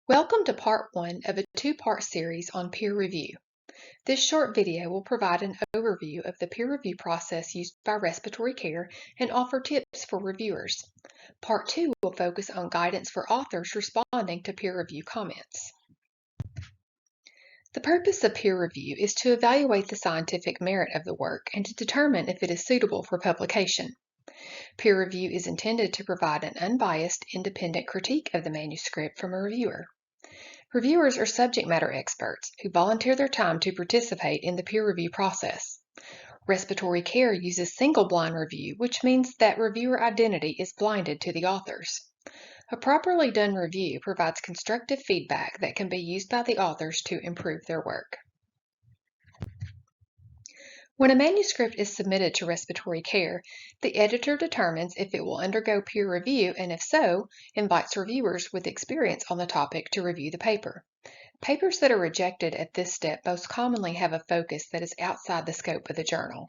Welcome to part one of a two-part series on peer review. This short video will provide an overview of the peer review process used by respiratory care and offer tips for reviewers. Part two will focus on guidance for authors responding to peer review comments. The purpose of peer review is to evaluate the scientific merit of the work and to determine if it is suitable for publication. Peer review is intended to provide an unbiased, independent critique of the manuscript from a reviewer. Reviewers are subject matter experts who volunteer their time to participate in the peer review process. Respiratory care uses single-blind review, which means that reviewer identity is blinded to the authors. A properly done review provides constructive feedback that can be used by the authors to improve their work. When a manuscript is submitted to respiratory care, the editor determines if it will undergo peer review and, if so, invites reviewers with experience on the topic to review the paper. Papers that are rejected at this step most commonly have a focus that is outside the scope of the journal.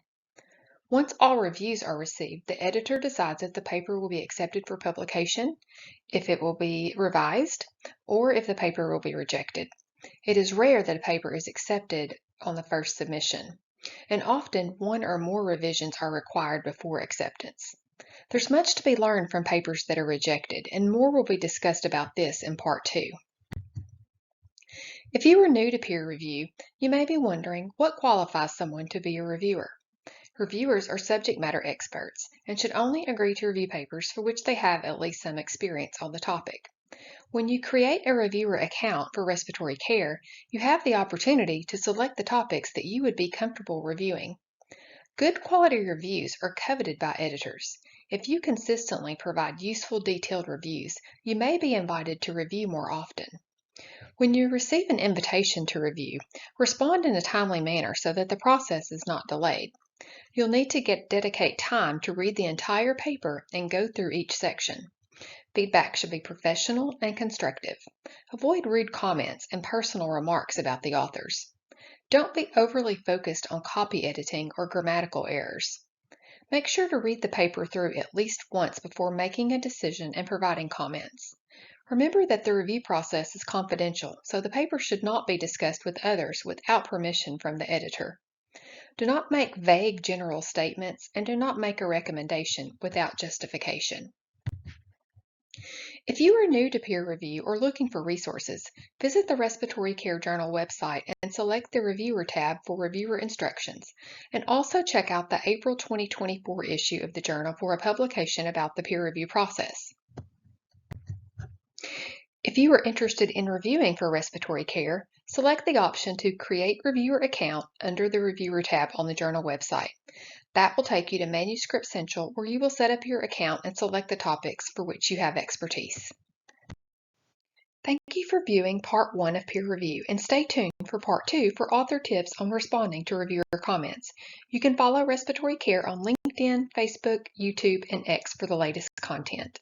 Once all reviews are received, the editor decides if the paper will be accepted for publication, if it will be revised, or if the paper will be rejected. It is rare that a paper is accepted on the first submission, and often one or more revisions are required before acceptance. There's much to be learned from papers that are rejected, and more will be discussed about this in part two. If you are new to peer review, you may be wondering what qualifies someone to be a reviewer. Reviewers are subject matter experts and should only agree to review papers for which they have at least some experience on the topic. When you create a reviewer account for respiratory care, you have the opportunity to select the topics that you would be comfortable reviewing. Good quality reviews are coveted by editors. If you consistently provide useful, detailed reviews, you may be invited to review more often. When you receive an invitation to review, respond in a timely manner so that the process is not delayed. You'll need to dedicate time to read the entire paper and go through each section. Feedback should be professional and constructive. Avoid rude comments and personal remarks about the authors. Don't be overly focused on copy editing or grammatical errors. Make sure to read the paper through at least once before making a decision and providing comments. Remember that the review process is confidential, so the paper should not be discussed with others without permission from the editor. Do not make vague general statements and do not make a recommendation without justification. If you are new to peer review or looking for resources, visit the Respiratory Care Journal website and select the Reviewer tab for reviewer instructions, and also check out the April 2024 issue of the journal for a publication about the peer review process. If you are interested in reviewing for respiratory care, select the option to Create Reviewer Account under the Reviewer tab on the journal website. That will take you to Manuscript Central, where you will set up your account and select the topics for which you have expertise. Thank you for viewing part one of peer review, and stay tuned for part two for author tips on responding to reviewer comments. You can follow Respiratory Care on LinkedIn, Facebook, YouTube, and X for the latest content.